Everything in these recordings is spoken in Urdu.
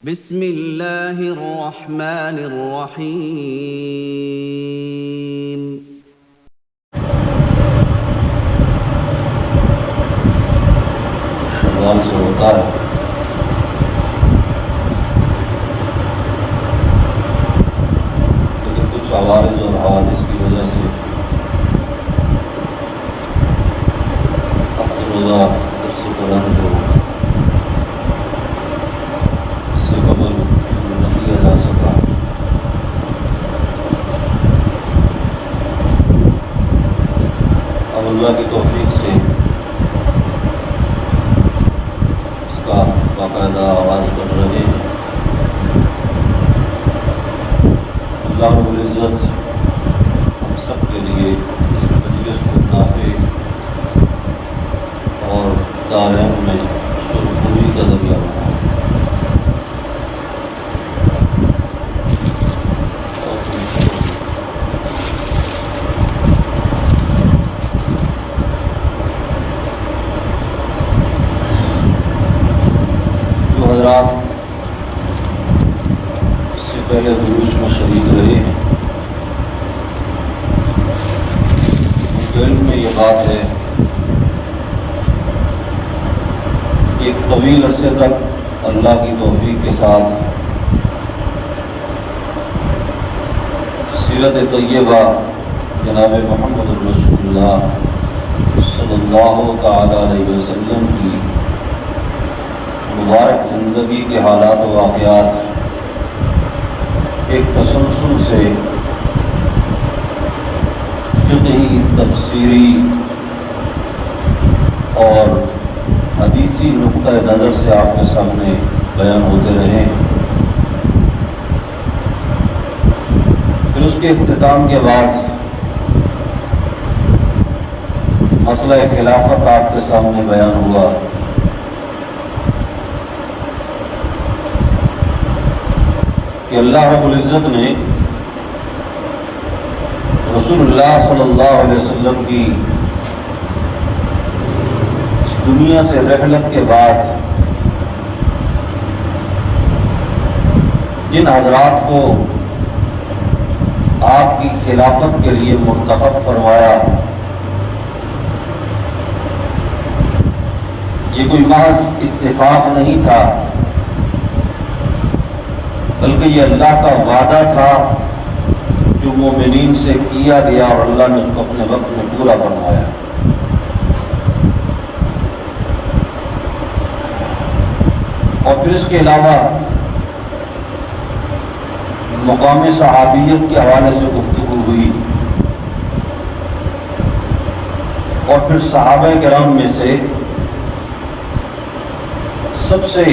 بسم اللہ الرحمن الرحیم شوال سے ہوتا ہے لیکن کچھ عوارض اور حوادث کی وجہ سے ہفتہ روزہ اس سے قرآن جو اس سے قبل نہ کیا جا سکا۔ اب اللہ کی توفیق سے اس کا باقاعدہ آغاز کر رہے ہیں۔ اللہ رب العزت ہم سب کے لیے اس مجلس کو نافع اور دارین میں سرخروئی کا ذریعہ بنائے۔ جو حضرات اس سے پہلے دروس میں شریک رہے ہیں ان کے علم میں یہ بات ہے کہ ایک طویل عرصے تک اللہ کی توفیق کے ساتھ سیرت طیبہ جناب محمد رسول اللہ صلی اللہ تعالی علیہ وسلم کی مبارک زندگی کے حالات و واقعات ایک تسلسل سے فقہی، تفسیری اور حدیثی نقطۂ نظر سے آپ کے سامنے بیان ہوتے رہے ہیں۔ پھر اس کے اختتام کے بعد مسئلہ خلافت آپ کے سامنے بیان ہوا۔ کہ اللہ رب العزت نے رسول اللہ صلی اللہ علیہ وسلم کی اس دنیا سے رحلت کے بعد جن حضرات کو آپ کی خلافت کے لیے منتخب فرمایا، یہ کوئی محض اتفاق نہیں تھا بلکہ یہ اللہ کا وعدہ تھا جو مومنین سے کیا گیا اور اللہ نے اس کو اپنے وقت میں پورا فرمایا۔ اور پھر اس کے علاوہ مقام صحابیت کے حوالے سے گفتگو ہوئی اور پھر صحابہ کرام میں سے سب سے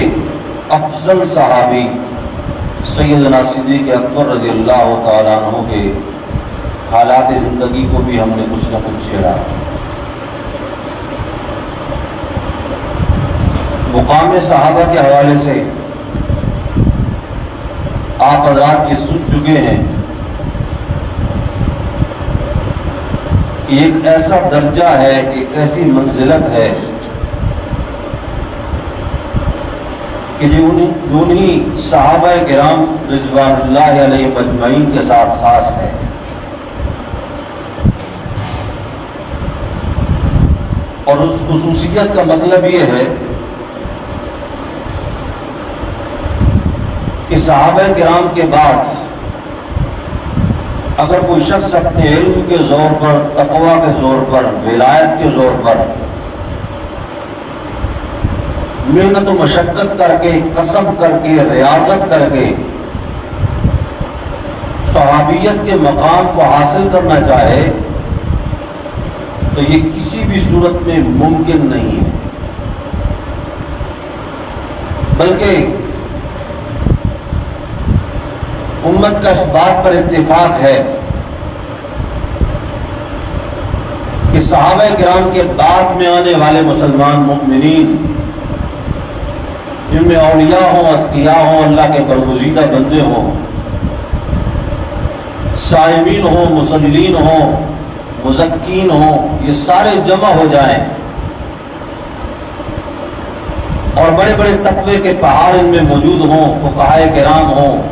افضل صحابی سیدنا صدیق اکبر رضی اللہ تعالیٰ عنہ کے حالات زندگی کو بھی ہم نے کچھ نہ کچھ چھیڑا۔ مقام صحابہ کے حوالے سے آپ حضرات یہ سن چکے ہیں کہ ایک ایسا درجہ ہے، ایک ایسی منزلت ہے کہ جو انہی صحابہ کرام رضوان اللہ علیہ مجمعین کے ساتھ خاص ہے۔ اور اس خصوصیت کا مطلب یہ ہے کہ صحابہ کرام کے بعد اگر کوئی شخص اپنے علم کے زور پر، تقویٰ کے زور پر، ولایت کے زور پر محنت و مشقت کر کے، قسم کر کے، ریاضت کر کے صحابیت کے مقام کو حاصل کرنا چاہے تو یہ کسی بھی صورت میں ممکن نہیں ہے، بلکہ امت کا اس بات پر اتفاق ہے کہ صحابہ کرام کے بعد میں آنے والے مسلمان مومنین، جن میں اولیاء ہوں، اتقیاء ہوں، اللہ کے برگزیدہ بندے ہوں، صائمین ہوں، مصلین ہوں، مزکین ہوں، یہ سارے جمع ہو جائیں اور بڑے بڑے تقوی کے پہاڑ ان میں موجود ہوں، فقہائے کرام ہوں،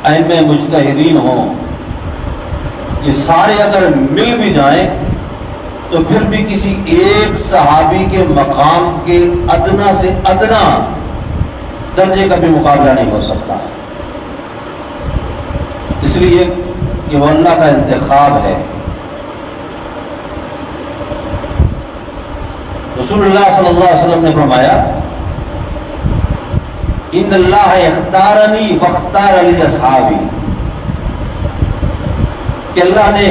ائمہ مجتہدین ہوں، یہ سارے اگر مل بھی جائیں تو پھر بھی کسی ایک صحابی کے مقام کے ادنا سے ادنا درجے کا بھی مقابلہ نہیں ہو سکتا، اس لیے کہ وہ اللہ کا انتخاب ہے۔ رسول اللہ صلی اللہ علیہ وسلم نے فرمایا ان اللہ اختارنی واختار لی اصحابی، کہ اللہ نے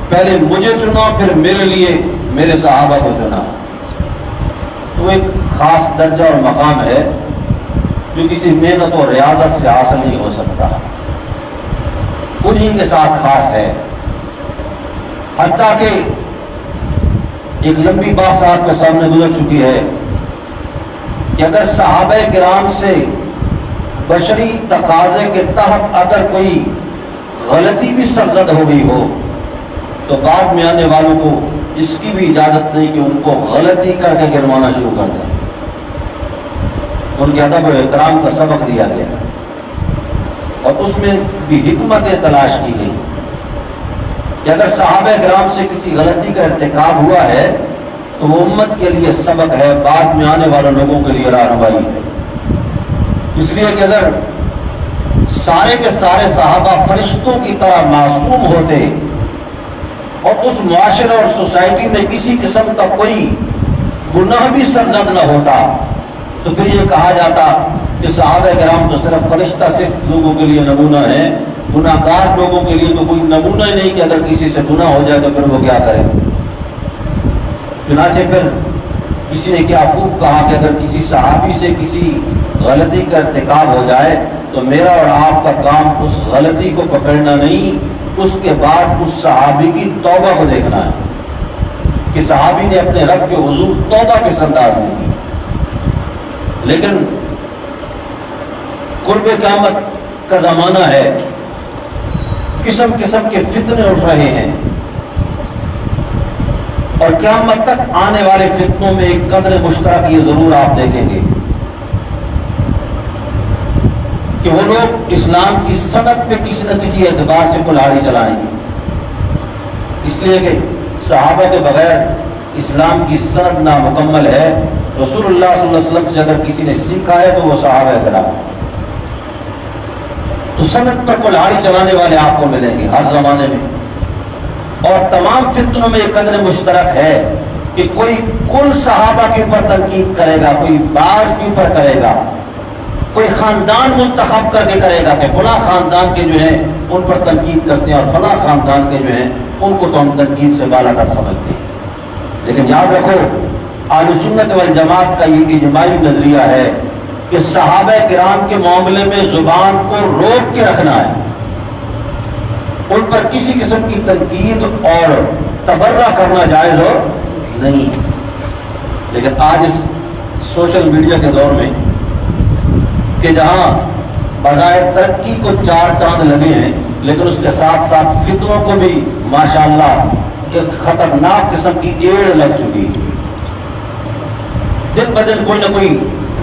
پہلے مجھے چنا پھر میرے لیے میرے صحابہ کو چنا، تو ایک خاص درجہ اور مقام ہے جو کسی محنت اور ریاضت سے حاصل نہیں ہو سکتا، انہی کے ساتھ خاص ہے۔ حتیٰ کہ ایک لمبی بات آپ کے سامنے گزر چکی ہے کہ اگر صحابہ کرام سے بشری تقاضے کے تحت اگر کوئی غلطی بھی سرزد ہو گئی ہو تو بعد میں آنے والوں کو اس کی بھی اجازت نہیں کہ ان کو غلطی کر کے گروانا شروع کر دیں، ان کے ادب و احترام کا سبق دیا گیا اور اس میں بھی حکمتیں تلاش کی گئی کہ اگر صحابہ کرام سے کسی غلطی کا ارتکاب ہوا ہے تو وہ امت کے لیے سبق ہے، بعد میں آنے والے لوگوں کے لیے رہنمائی ہے۔ اس لیے کہ اگر سارے کے سارے صحابہ فرشتوں کی طرح معصوم ہوتے اور اس معاشرے اور سوسائٹی میں کسی قسم کا کوئی گناہ بھی سرزد نہ ہوتا تو پھر یہ کہا جاتا کہ صحابہ کرام تو صرف فرشتہ صرف لوگوں کے لیے نمونہ ہے، گناہ گار لوگوں کے لیے تو کوئی نمونہ ہی نہیں کہ اگر کسی سے گناہ ہو جائے تو پھر وہ کیا کرے۔ چنانچہ پھر کسی نے کیا خوب کہا کہ اگر کسی صحابی سے کسی غلطی کا ارتکاب ہو جائے تو میرا اور آپ کا کام اس غلطی کو پکڑنا نہیں، اس کے بعد اس صحابی کی توبہ کو دیکھنا ہے کہ صحابی نے اپنے رب کے حضور توبہ کس انداز میں کی۔ لیکن قرب قیامت کا زمانہ ہے، قسم قسم کے فتنے اٹھ رہے ہیں اور قیامت تک آنے والے فتنوں میں ایک قدر مشترک یہ ضرور آپ دیکھیں گے کہ وہ لوگ اسلام کی سند پہ کسی نہ کسی اعتبار سے کلاڑی چلائیں گے، اس لیے کہ صحابہ کے بغیر اسلام کی سند نامکمل ہے۔ رسول اللہ صلی اللہ علیہ وسلم سے اگر کسی نے سیکھا ہے تو وہ صحابہ کرام، تو سند پر کلاڑی چلانے والے آپ کو ملیں گے ہر زمانے میں، اور تمام فتنوں میں ایک قدر مشترک ہے کہ کوئی کل صحابہ کے اوپر تنقید کرے گا، کوئی بعض کے اوپر کرے گا، کوئی خاندان منتخب کر کے کرے گا کہ فلاں خاندان کے جو ہیں ان پر تنقید کرتے ہیں اور فلاں خاندان کے جو ہیں ان کو تو ہم تنقید سے بالا کر سمجھتے ہیں۔ لیکن یاد رکھو اہل سنت والجماعت کا یہ اجماعی نظریہ ہے کہ صحابہ کرام کے معاملے میں زبان کو روک کے رکھنا ہے، ان پر کسی قسم کی تنقید اور تبرہ کرنا جائز ہو نہیں۔ لیکن آج اس سوشل میڈیا کے دور میں کہ جہاں بظاہر ترقی کو چار چاند لگے ہیں لیکن اس کے ساتھ ساتھ فتنوں کو بھی ماشاءاللہ ایک خطرناک قسم کی ایڑ لگ چکی، دن بدن کوئی نہ کوئی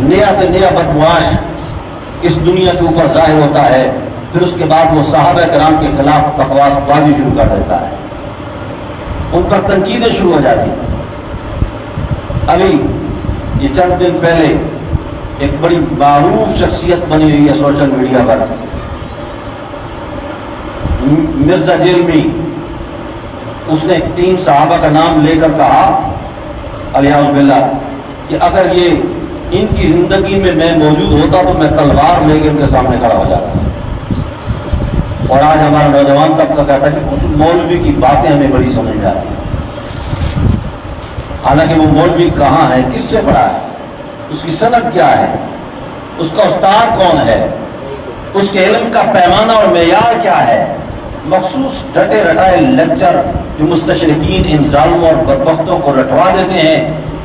نیا سے نیا بدمعاش اس دنیا کے اوپر ظاہر ہوتا ہے، پھر اس کے بعد وہ صحابہ کرام کے خلاف بکواس بازی شروع کر دیتا ہے، ان پر تنقیدیں شروع ہو جاتی۔ ابھی یہ چند دن پہلے ایک بڑی معروف شخصیت بنی ہوئی ہے سوشل میڈیا پر، مرزا جیلمی، اس نے 3 صحابہ کا نام لے کر کہا الیاذ باللہ کہ اگر یہ ان کی زندگی میں میں موجود ہوتا تو میں تلوار لے کے ان کے سامنے کھڑا ہو جاتا۔ اور آج ہمارا نوجوان طبقہ کہتا ہے کہ اس مولوی کی باتیں ہمیں بڑی سمجھ آتی ہیں، حالانکہ وہ مولوی کہاں ہے، کس سے پڑھا ہے، اس کی سند کیا ہے، اس کا استاد کون ہے، اس کے علم کا پیمانہ اور معیار کیا ہے۔ مخصوص ڈھٹے رٹائے لیکچر جو مستشرقین ان ظالموں اور بدبختوں کو رٹوا دیتے ہیں،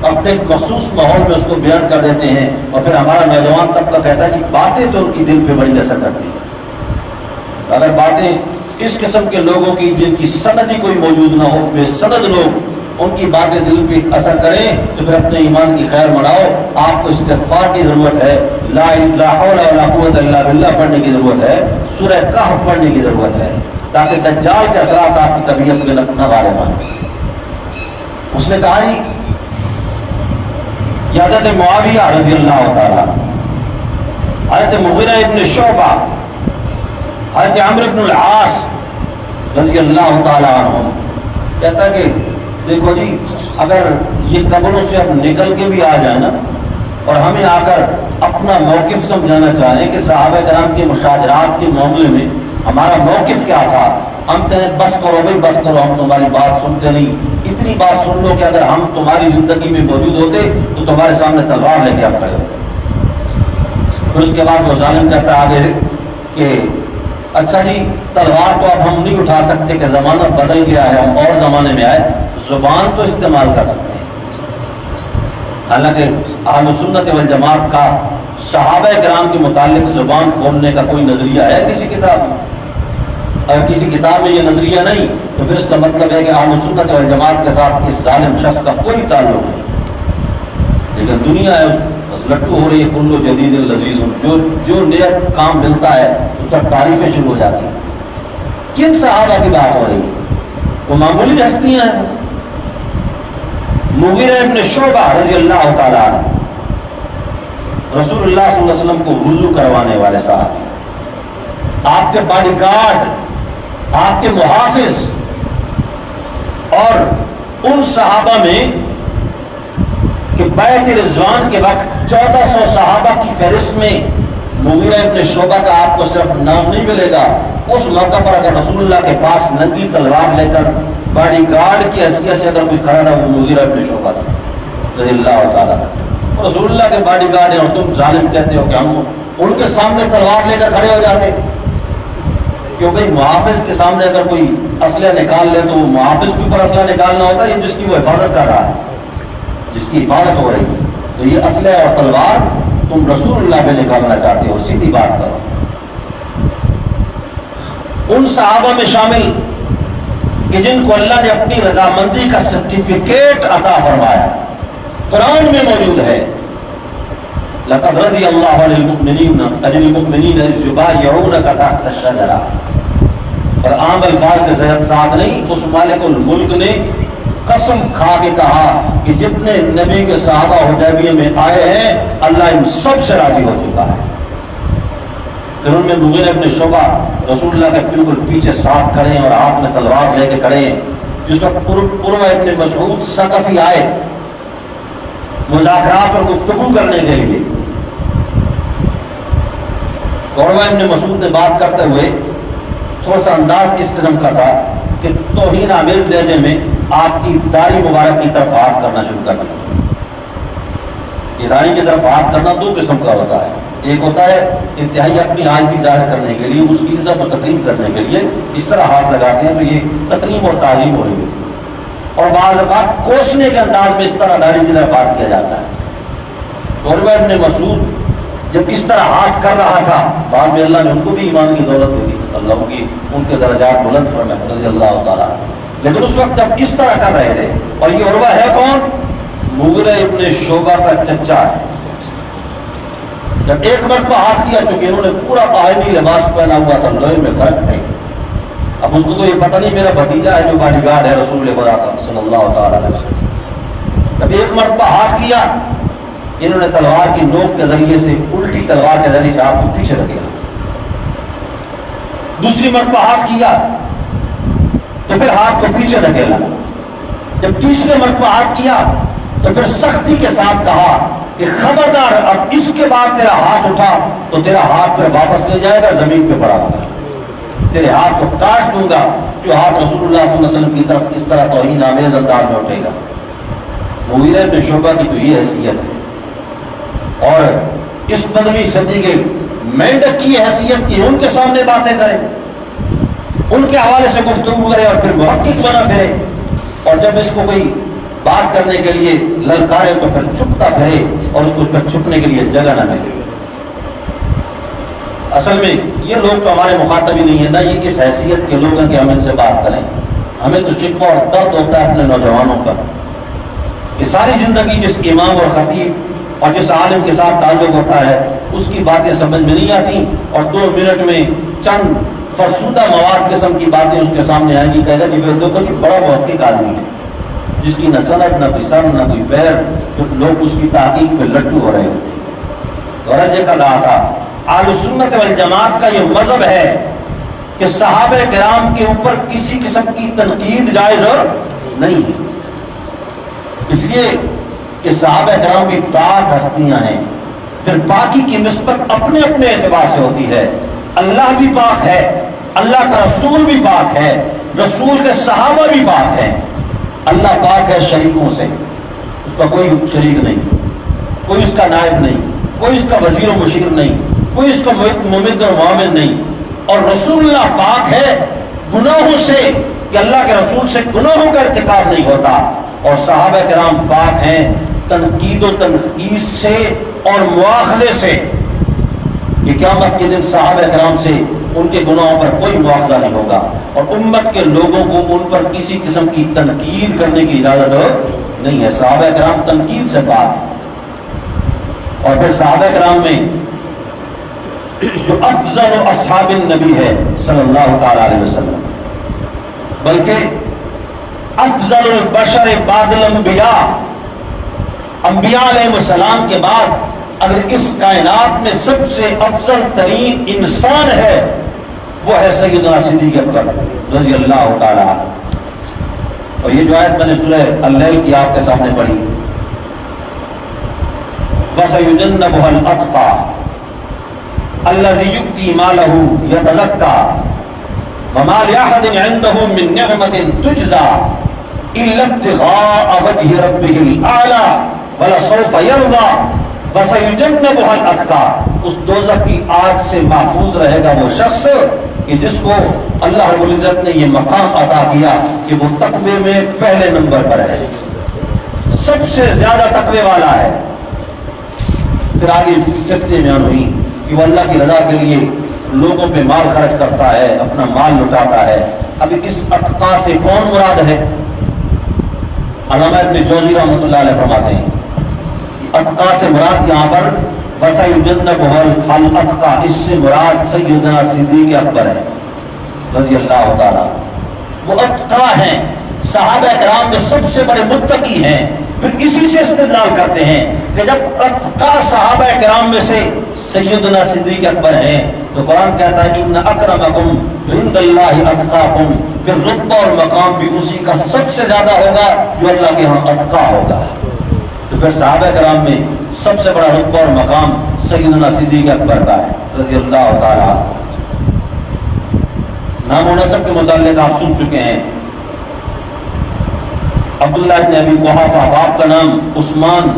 اپنے مخصوص ماحول میں اس کو بیان کر دیتے ہیں، اور پھر ہمارا نوجوان طبقہ کہتا ہے کہ باتیں تو ان کی دل پہ بڑی اثر کرتی ہیں۔ اگر باتیں اس قسم کے لوگوں کی جن کی سند ہی کوئی موجود نہ ہو، بے سند لوگ ان کی باتیں دل پہ اثر کریں تو پھر اپنے ایمان کی خیر مناؤ. آپ کو استغفار کی ضرورت ہے, لا حول ولا قوت الا باللہ پڑھنے کی ضرورت ہے, سورہ کہف پڑھنے کی ضرورت ہے, تاکہ دجال کے اثرات آپ کی طبیعت میں نہ غالب آئیں. اس نے کہا جی حضرت معاویہ رضی اللہ تعالیٰ, حضرت مغیرہ ابن شعبہ, حضرت عمرو بن العاص رضی اللہ تعالیٰ عنہم, کہتا ہے کہ دیکھو جی اگر یہ قبروں سے اب نکل کے بھی آ جائے نا اور ہمیں آ کر اپنا موقف سمجھانا چاہیں کہ صحابہ کرام کے مشاجرات کے معاملے میں ہمارا موقف کیا تھا, ہم کہیں بس کرو بھائی بس کرو, ہم تمہاری بات سنتے نہیں, اتنی بات سن لو کہ اگر ہم تمہاری زندگی میں موجود ہوتے تو تمہارے سامنے تلوار لے کے آپ کھڑے ہوتے. پھر اس کے بعد وہ ظالم کہتا ہے آگے کہ اچھا جی تلوار تو اب ہم نہیں اٹھا سکتے کہ زمانہ بدل گیا ہے, ہم اور زمانے میں آئے, زبان تو استعمال کر سکتے ہیں. حالانکہ اہل سنت والجماعت کا صحابہ کرام کے متعلق زبان کھولنے کا کوئی نظریہ ہے کسی کتاب میں؟ اگر کسی کتاب میں یہ نظریہ نہیں تو پھر اس کا مطلب ہے کہ اہل سنت والجماعت کے ساتھ اس ظالم شخص کا کوئی تعلق نہیں. لیکن دنیا ہے بس لٹو ہو رہی ہے, کلو جدید لذیذ, جو نیا کام ملتا ہے اس پر تعریفیں شروع ہو جاتی ہیں. کن صحابہ کی بات ہو رہی ہے؟ وہ معمولی ہستیاں ہیں. مغیرہ ابن شعبہ رضی اللہ تعالیٰ عنہ, رسول اللہ صلی اللہ علیہ وسلم کو وضو کروانے والے صاحب, آپ کے باڈی گارڈ, آپ کے محافظ, اور ان صحابہ میں کہ بیعت رضوان کے وقت 1400 صحابہ کی فہرست میں مغیرہ ابن شعبہ کا آپ کو صرف نام نہیں ملے گا. اس موقع پر اگر رسول اللہ کے پاس ننگی تلوار لے کر باڈی گارڈ کی حیثیت سے اگر کوئی کھڑا تھا وہ مغیرہ ابن شعبہ تھا رضی اللہ تعالیٰ. رسول اللہ کے باڈی گارڈ ہیں اور تم ظالم کہتے ہو کہ ہم ان کے سامنے تلوار لے کر کھڑے ہو جاتے. کیونکہ محافظ کے سامنے اگر کوئی اسلحہ نکال لے تو وہ محافظ کے اوپر اسلحہ نکالنا ہوتا ہے جس کی وہ حفاظت کر رہا ہے, جس کی حفاظت ہو رہی ہے. تو یہ اسلحہ اور تلوار تم رسول اللہ میں نکالنا چاہتے ہو, سیدھی بات کرو. ان صحابہ میں شامل کہ جن کو اللہ نے اپنی رضامندی کا سرٹیفکیٹ عطا فرمایا, قرآن میں موجود ہے, لقد رضی اللہ عن المؤمنین اذ یبایعونک تحت الشجرہ, اور عام الفاظ کے ساتھ نہیں, اس مالک الملک نے قسم کھا کے کہا کہ جتنے نبی کے صحابہ حدیبیہ میں آئے ہیں اللہ ان سب سے راضی ہو چکا ہے. پھر ان میں مغیرہ ابن شعبہ رسول اللہ کے بالکل پیچھے ساتھ کھڑے ہیں اور ہاتھ میں تلوار لے کے کھڑے ہیں. جس وقت عروہ ابن مسعود ثقفی آئے مذاکرات اور گفتگو کرنے کے لیے, عروہ ابن مسعود نے بات کرتے ہوئے تھوڑا سا انداز اس قسم کا تھا کہ توہین آمیز لہجے میں آپ کی داڑھی مبارک کی طرف ہاتھ کرنا شروع کر دیا. یہ داڑھی کی طرف ہاتھ کرنا دو قسم کا ہوتا ہے. ایک ہوتا ہے انتہائی اپنی عاجزی ظاہر کرنے کے لیے, اس کی عزت و تقریب کرنے کے لیے اس طرح ہاتھ لگاتے ہیں تو یہ تقریب اور تعظیم ہو رہی ہے. اور بعض اوقات کوسنے کے انداز میں اس طرح داڑھی کی طرف ہاتھ کیا جاتا ہے. عروہ ابن مسعود جب اس طرح ہاتھ کر رہا تھا, بعد میں اللہ نے ان کو بھی ایمان کی دولت دے دی, اللہ کی ان کے درجات بلند فرمائے رضی اللہ تعالیٰ. لیکن اس وقت جب اس طرح کر رہے تھے, اور یہ عروہ ہے کون؟ مغیرہ ابن شعبہ کا چچا ہے. جب ایک مرتبہ ہاتھ کیا, چونکہ انہوں نے پورا آئینی لباس پہنا ہوا تھا, لوہے میں فرق تھے, اب اس کو تو یہ پتہ نہیں میرا بھتیجا ہے جو باڈی گارڈ ہے رسول خدا کا صلی اللہ تعالیٰ علیہ وسلم. جب ایک مرتبہ ہاتھ کیا, انہوں نے تلوار کی نوک کے ذریعے سے, الٹی تلوار کے ذریعے سے ہاتھ کو پیچھے رکھا. دوسری مرتبہ ہاتھ کیا تو پھر ہاتھ کو پیچھے دھکیلا. جب تیسرے مرتبہ ہاتھ کیا تو پھر سختی کے ساتھ کہا کہ خبردار اب اس کے بعد تیرا ہاتھ اٹھا تو تیرا ہاتھ پھر واپس لے جائے گا, زمین پہ پڑا ہوگا, تیرے ہاتھ کو کاٹ دوں گا جو ہاتھ رسول اللہ صلی اللہ علیہ وسلم کی طرف اس طرح توہین آمیز انداز میں اٹھے گا. مغیرہ بن شعبہ کی تو یہ حیثیت ہے, اور اس 15ویں صدی کے مینڈک کی حیثیت کی ان کے سامنے باتیں کرے, ان کے حوالے سے گفتگو کرے اور پھر محقق بنا پھرے, اور جب اس کو کوئی بات کرنے کے لیے للکارے تو پھر چھپتا پھرے اور اس کو پھر چھپنے کے لیے جگہ نہ ملے. اصل میں یہ لوگ تو ہمارے مخاطب ہی نہیں ہیں, نہ یہ اس حیثیت کے لوگ ہیں کہ ہم ان سے بات کریں. ہمیں تو شکوہ اور درد ہوتا ہے اپنے نوجوانوں کا کہ ساری زندگی جس امام اور خطیب اور جس عالم کے ساتھ تعلق ہوتا ہے اس کی باتیں سمجھ میں نہیں آتی، اور 2 منٹ میں چند فرسودہ مواد قسم کی باتیں اس کے سامنے آئیں گی، کہے گا جی دیکھو جی بڑا محقق آدمی ہے جس کی نہ سند نہ کوئی سر نہ کوئی پیر، تو لوگ اس کی تحقیق پہ لٹو ہو رہے ہوتے ہیں۔ تو عرض یہ کر رہا تھا اہل سنت والجماعت کا یہ مذہب ہے کہ صحابہ کرام کے اوپر کسی قسم کی تنقید جائز اور نہیں ہے، اس لیے کہ صحابہ کرام بھی پاک ہستیاں ہیں، پھر پاکی کی نسبت اپنے اپنے اعتبار سے ہوتی ہے۔ اللہ بھی پاک ہے، اللہ کا رسول بھی پاک ہے، رسول کے صحابہ بھی پاک ہیں۔ اللہ پاک ہے شریکوں سے، اس کا کوئی شریک نہیں، کوئی اس کا نائب نہیں، کوئی اس کا وزیر و مشیر نہیں، کوئی اس کا ممد اور معاون نہیں، اور رسول اللہ پاک ہے گناہوں سے کہ اللہ کے رسول سے گناہوں کا ارتکاب نہیں ہوتا، اور صحابہ کرام پاک ہیں تنقید و تنقید سے اور مواخذے سے، کہ قیامت کے دن صحابہ کرام سے ان کے گناہوں پر کوئی مواخذہ نہیں ہوگا، اور امت کے لوگوں کو ان پر کسی قسم کی تنقید کرنے کی اجازت نہیں ہے۔ صحابہ کرام تنقید سے پاک، اور پھر صحابہ کرام میں جو افضل اصحاب النبی ہے صلی اللہ تعالی علیہ وسلم، بلکہ افضل البشر بعد الانبیاء، انبیاء علیہ السلام کے بعد اگر اس کائنات میں سب سے افضل ترین انسان ہے وہ ہے سیدنا صدیق اکبر رضی اللہ تعالی عنہ۔ اور یہ جو آیت میں نے سورہ اللیل کی آپ کے سامنے پڑھی، وَسَيُجَنَّبُهَا الْأَتْقَى الَّذِي يُؤْتِي مَالَهُ يَتَزَكَّى وَمَا لِأَحَدٍ عِندَهُ مِن نِّعْمَةٍ تُجْزَى إِلَّا ابْتِغَاءَ وَجْهِ رَبِّهِ الْأَعْلَى وَلَسَوْفَ يَرْضَى وَسَيُجَنَّبُهَا الْأَتْقَى۔ اس دوزخ کی آگ سے محفوظ رہے گا وہ شخص کہ جس کو اللہ رب العزت نے یہ مقام عطا کیا کہ وہ تقوی میں پہلے نمبر پر ہے، سب سے زیادہ تقوی والا ہے۔ پھر آگے صفتیں بیان ہوئی کہ وہ اللہ کی رضا کے لیے لوگوں پہ مال خرچ کرتا ہے، اپنا مال لٹاتا ہے۔ اب اس اتقا سے کون مراد ہے؟ علامہ ابن جوزی رحمۃ اللہ علیہ فرماتے ہیں اتقا سے مراد یہاں پر وَسَيُجَنَّبُهَا الْأَتْقَى، اس سے مراد سیدنا صدیق اکبر ہے رضی اللہ تعالیٰ۔ وہ اتقا ہیں، صحابہ کرام میں سب سے بڑے متقی ہیں۔ پھر اسی سے استدلال کرتے ہیں کہ جب اتقا صحابہ کرام میں سے سیدنا صدیق اکبر ہیں تو قرآن کہتا ہے ان اکرمکم عند اللہ اتقاکم، پھر رتبہ اور مقام بھی اسی کا سب سے زیادہ ہوگا جو اللہ کے ہاں اتقا ہوگا۔ تو پھر صحابہ کرام میں سب سے بڑا رتبہ اور مقام سیدنا صدیق اکبر کا ہے رضی اللہ تعالیٰ۔ نام و نسب کے متعلق آپ سن چکے ہیں، عبداللہ ابن ابی قحافہ، باپ کا نام عثمان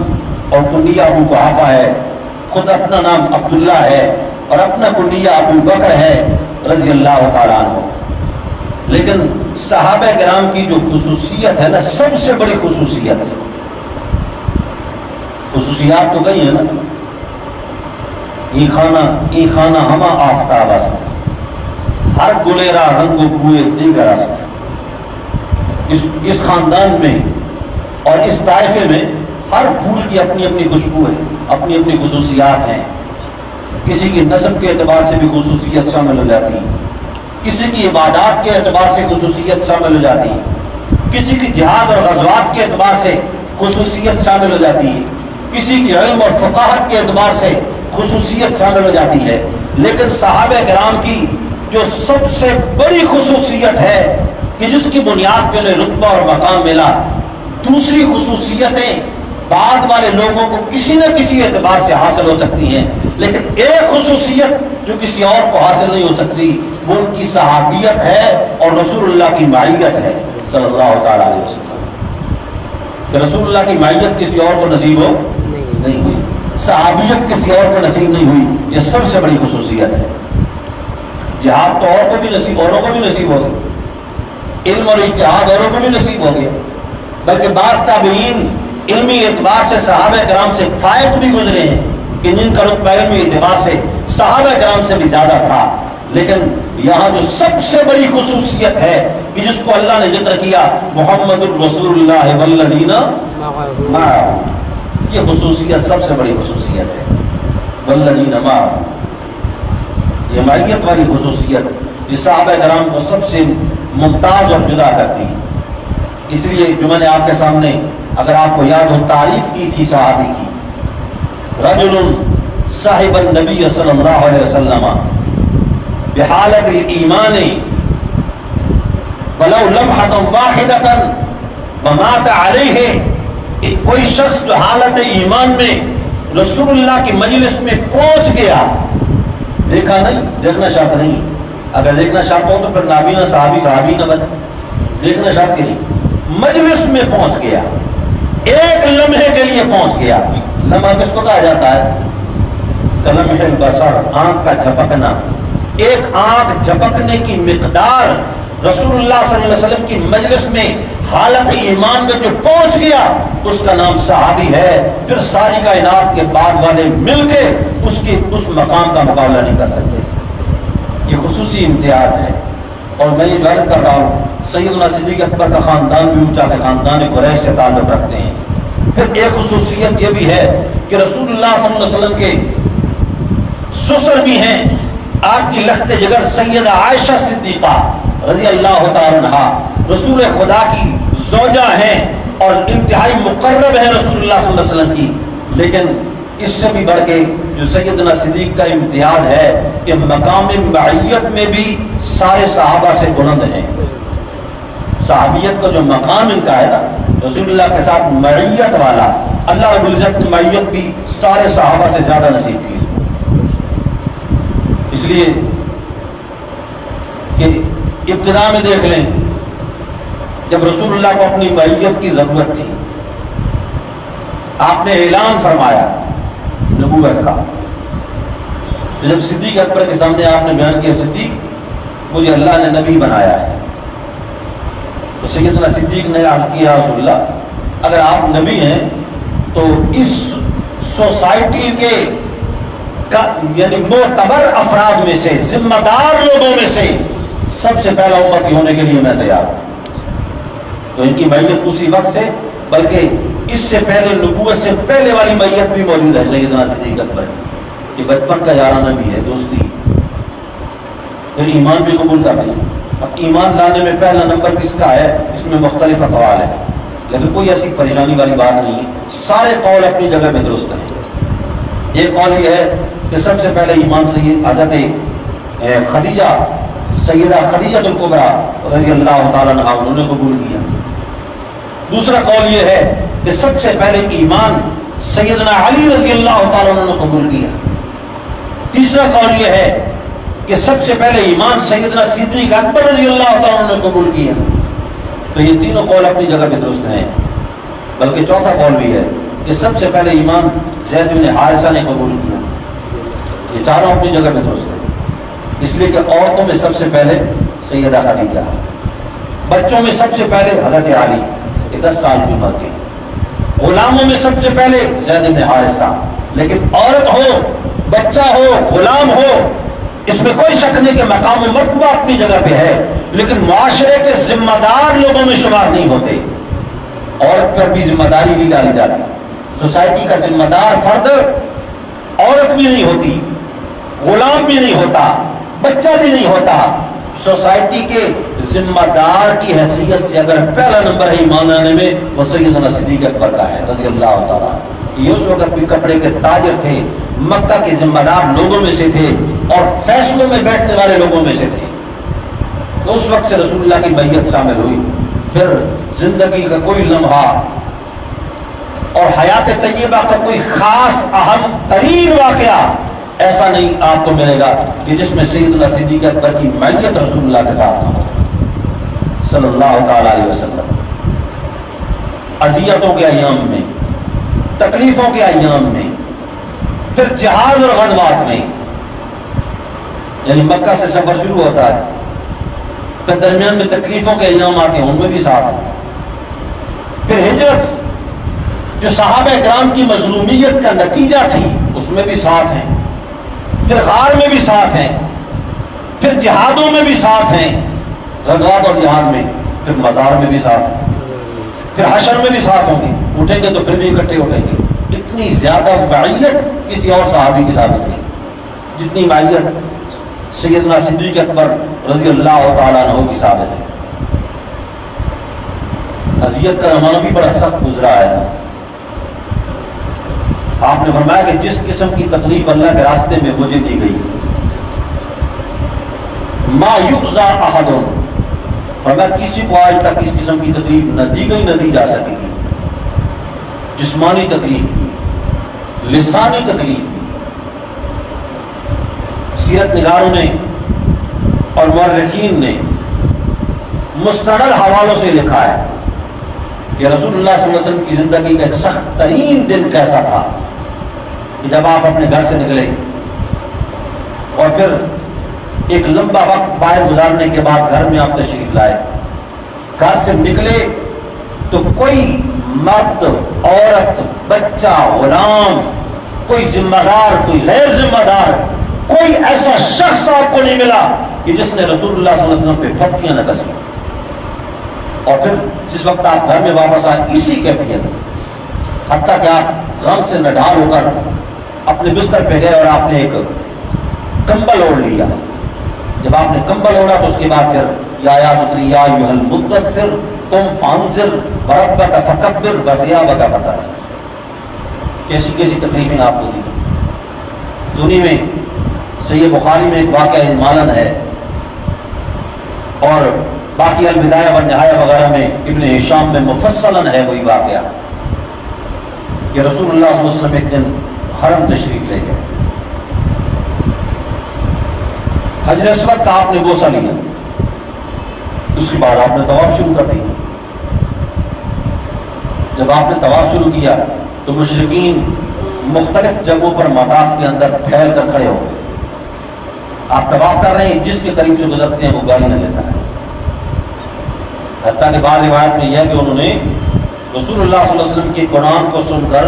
اور کنیہ ابو قحافہ ہے، خود اپنا نام عبداللہ ہے اور اپنا کنیہ ابو بکر ہے رضی اللہ تعالیٰ عنہ۔ لیکن صحابہ کرام کی جو خصوصیت ہے نا، سب سے بڑی خصوصیت، خصوصیات تو گئی ہیں نا، ای خانہ ہما آفتاب است، ہر گلیرا رنگ و بوئے دیگر است۔ اس خاندان میں اور اس طائفے میں ہر پھول کی اپنی اپنی خوشبو ہے، اپنی اپنی خصوصیات ہیں۔ کسی کی نسب کے اعتبار سے بھی خصوصیت شامل ہو جاتی ہے، کسی کی عبادات کے اعتبار سے خصوصیت شامل ہو جاتی ہے، کسی کی جہاد اور غزوات کے اعتبار سے خصوصیت شامل ہو جاتی ہے، کسی کی علم اور فقاہت کے اعتبار سے خصوصیت شامل ہو جاتی ہے۔ لیکن صحابہ کرام کی جو سب سے بڑی خصوصیت ہے کہ جس کی بنیاد پہ انہیں رتبہ اور مقام ملا، دوسری خصوصیتیں بعد والے لوگوں کو کسی نہ کسی اعتبار سے حاصل ہو سکتی ہیں، لیکن ایک خصوصیت جو کسی اور کو حاصل نہیں ہو سکتی وہ ان کی صحابیت ہے اور رسول اللہ کی معیت ہے صلی اللہ تعالیٰ علیہ وسلم۔ کہ رسول اللہ کی معیت کسی اور کو نصیب ہو نہیں ہوئی، صحابیت کسی اور کو نصیب نہیں ہوئی، یہ سب سے بڑی خصوصیت ہے۔ جہاد تو اور کو بھی نصیب، اوروں کو بھی نصیب ہو گئی، علم اور اجتہاد اوروں کو بھی نصیب ہو گیا، بلکہ بعض تابعین علمی اعتبار سے صحابہ کرام سے فائق بھی گزرے ہیں کہ جن کا رتبہ علمی اعتبار سے صحابہ کرام سے بھی زیادہ تھا، لیکن یہاں جو سب سے بڑی خصوصیت ہے کہ جس کو اللہ نے ذکر کیا محمد الرسول اللہ والذین معہ، یہ خصوصیت سب سے بڑی خصوصیت ہے، والذین معہ، یہ معیت والی خصوصیت یہ صحابہ کرام کو سب سے ممتاز اور جدا کرتی ہے۔ اس لیے جو میں نے آپ کے سامنے اگر آپ کو یاد ہو تعریف کی تھی صحابی کی، رجل صاحب النبی صلی اللہ علیہ وسلم بحالت الایمان ولو لمحۃ واحدۃ ومات علیہ، کوئی شخص جو حالت ایمان میں رسول اللہ کی مجلس میں پہنچ گیا، دیکھا نہیں، دیکھنا شرط نہیں، اگر دیکھنا شرط ہو تو پھر نابینا صحابی نہ بنے، دیکھنا شرط ہی نہیں، مجلس میں پہنچ گیا، ایک لمحے کے لیے پہنچ گیا۔ لمحہ کس کو کہا جاتا ہے؟ لمحہ البصر، آنکھ کا جھپکنا، ایک آنکھ جھپکنے کی مقدار رسول اللہ صلی اللہ علیہ وسلم کی مجلس میں حالت ایمان میں جو پہنچ گیا اس کا نام صحابی ہے۔ پھر ساری کائنات کے بعد والے مل کے اس مقام کا مقابلہ نہیں کر سکتے، یہ خصوصی امتیاز ہے۔ اور میں یہ عرض کر رہا ہوں سیدنا صدیق اکبر کا خاندان بھی اونچا ہے، خاندان قریش سے تعلق رکھتے ہیں۔ پھر ایک خصوصیت یہ بھی ہے کہ رسول اللہ صلی اللہ علیہ وسلم کے سسر بھی ہیں، آپ کی لخت جگر سیدہ عائشہ صدیقہ رضی اللہ تعالی عنہا، رسول خدا کی زوجہ ہیں اور انتہائی مقرب ہے رسول اللہ صلی اللہ علیہ وسلم کی۔ لیکن اس سے بھی بڑھ کے جو سیدنا صدیق کا امتیاز ہے کہ مقام معیت میں بھی سارے صحابہ سے بلند ہیں۔ صحابیت کا جو مقام ان کا ہے نا رسول اللہ کے ساتھ معیت والا، اللہ رب العزت نے معیت بھی سارے صحابہ سے زیادہ نصیب کی۔ اس لیے کہ ابتدا میں دیکھ لیں جب رسول اللہ کو اپنی معیت کی ضرورت تھی، آپ نے اعلان فرمایا نبوت کا، تو جب صدیق اکبر کے سامنے آپ نے بیان کیا صدیق مجھے اللہ نے نبی بنایا ہے، تو سیدنا صدیق نے عرض کیا رسول اللہ اگر آپ نبی ہیں تو اس سوسائٹی کے یعنی معتبر افراد میں سے، ذمہ دار لوگوں میں سے سب سے پہلا امتی ہونے کے لیے میں تیار ہوں۔ تو ان کی معیت اسی وقت سے بلکہ اس سے پہلے نبوت سے پہلے والی معیت بھی موجود ہے سیدنا صدیق اکبر، یہ بچپن کا یارانہ بھی ہے، دوستی، پھر ایمان بھی قبول کر لیں۔ اب ایمان لانے میں پہلا نمبر کس کا ہے اس میں مختلف اقوال ہیں، لیکن کوئی ایسی پریشانی والی بات نہیں ہے، سارے قول اپنی جگہ میں درست ہیں۔ ایک قول یہ ہے کہ سب سے پہلے ایمان سید حضرت خدیجہ سیدہ خدیجہ الکبریٰ رضی اللہ تعالیٰ عنہا انہوں نے قبول کیا۔ دوسرا قول یہ ہے کہ سب سے پہلے ایمان سیدنا علی رضی اللہ تعالیٰ عنہ نے قبول کیا۔ تیسرا قول یہ ہے کہ سب سے پہلے ایمان سیدنا صدیق اکبر رضی اللہ تعالیٰ عنہ نے قبول کیا۔ تو یہ تینوں قول اپنی جگہ پہ درست ہیں، بلکہ چوتھا قول بھی ہے کہ سب سے پہلے ایمان زید بن حارثہ نے قبول کیا۔ یہ چاروں اپنی جگہ پہ درست ہیں، اس لیے کہ عورتوں میں سب سے پہلے سیدہ خدیجہ، بچوں میں سب سے پہلے حضرت علی کہ 10 سال کی عمر کے، غلاموں میں سب سے پہلے زید بن حارثہ، لیکن عورت ہو، بچہ ہو، غلام ہو، اس میں کوئی شک نہیں کہ مقام و مرتبہ اپنی جگہ پہ ہے، لیکن معاشرے کے ذمہ دار لوگوں میں شمار نہیں ہوتے۔ عورت پر بھی ذمہ داری نہیں ڈالی جاتی، سوسائٹی کا ذمہ دار فرد عورت بھی نہیں ہوتی، غلام بھی نہیں ہوتا، بچہ بھی نہیں ہوتا۔ سوسائٹی کے ذمہ دار کی حیثیت سے اگر پہلا نمبر ہے ایمان لانے میں وہ سیدنا صدیق اکبر کا ہے رضی اللہ تعالیٰ۔ یہ اس وقت بھی کپڑے کے تاجر تھے، مکہ کے ذمہ دار لوگوں میں سے تھے اور فیصلوں میں بیٹھنے والے لوگوں میں سے تھے، تو اس وقت سے رسول اللہ کی بیعت شامل ہوئی۔ پھر زندگی کا کوئی لمحہ اور حیات طیبہ کا کوئی خاص اہم ترین واقعہ ایسا نہیں آپ کو ملے گا کہ جس میں سیدنا صدیق اکبر کی معیت رسول اللہ کے ساتھ نہ ہو صلی اللہ تعالی علیہ وسلم۔ اذیتوں کے ایام میں، تکلیفوں کے ایام میں، پھر جہاد اور غزوات میں، یعنی مکہ سے سفر شروع ہوتا ہے، پھر درمیان میں تکلیفوں کے ایام آتے ہیں، ان میں بھی ساتھ ہیں، پھر ہجرت جو صحابہ کرام کی مظلومیت کا نتیجہ تھی اس میں بھی ساتھ ہیں، پھر غار میں بھی ساتھ ہیں، پھر جہادوں میں بھی ساتھ ہیں، غزوات اور جہاد میں، پھر مزار میں بھی ساتھ ہیں، پھر حشر میں بھی ساتھ ہوں گے، اٹھیں گے تو پھر بھی اکٹھے اٹھیں گے۔ اتنی زیادہ معیت کسی اور صحابی کی ثابت نہیں جتنی معیت سیدنا صدیق اکبر رضی اللہ تعالیٰ عنہ کی ثابت ہے۔ اذیت کا زمانہ بھی بڑا سخت گزرا ہے۔ آپ نے فرمایا کہ جس قسم کی تکلیف اللہ کے راستے میں مجھے دی گئی، ما یؤذى احد، فرمایا کسی کو آج تک اس قسم کی تکلیف نہ دی گئی نہ دی جا سکے گی۔ جسمانی تکلیف بھی، لسانی تکلیف بھی۔ سیرت نگاروں نے اور مورخین نے مستند حوالوں سے لکھا ہے کہ رسول اللہ صلی اللہ علیہ وسلم کی زندگی کا ایک سخت ترین دن کیسا تھا کہ جب آپ اپنے گھر سے نکلے اور پھر ایک لمبا وقت باہر گزارنے کے بعد گھر میں آپ تشریف لائے۔ گھر سے نکلے تو کوئی مرد، عورت، بچہ، غلام، کوئی ذمہ دار، کوئی غیر ذمہ دار، کوئی ایسا شخص آپ کو نہیں ملا کہ جس نے رسول اللہ صلی اللہ علیہ وسلم پہ پھٹیاں نہ کسی۔ اور پھر جس وقت آپ گھر میں واپس آئے اسی کیفیت، حتیٰ کہ آپ غم سے نڈھال ہو کر اپنے بستر پہ گئے اور آپ نے ایک کمبل اوڑھ لیا۔ جب آپ نے کمبل اوڑھا تو اس کے بعد پھر یہ آیات اتری، یا ایھا المدثر قم فانذر وربک فکبر وثیابک فطہر۔ کیسی کیسی تکلیفیں آپ کو دی گئی۔ دنیا میں صحیح بخاری میں ایک واقعہ مالن ہے، اور باقی البدایہ والنہایہ وغیرہ میں ابن ہشام میں مفصلاً ہے وہی واقعہ کہ رسول اللہ صلی اللہ علیہ وسلم ایک دن حرم تشریف لے گئے۔ حجر اسود کا آپ نے بوسہ لیا، اس کے بعد آپ نے طواف شروع کر دیا۔ جب آپ نے طواف شروع کیا تو مشرکین مختلف جگہوں پر مطاف کے اندر پھیل کر کھڑے ہو گئے۔ آپ طواف کر رہے ہیں، جس کے قریب سے گزرتے ہیں وہ گالیاں لیتا ہے۔ حتیٰ کہ بعض روایت میں یہ ہے کہ انہوں نے رسول اللہ صلی اللہ علیہ وسلم کے قرآن کو سن کر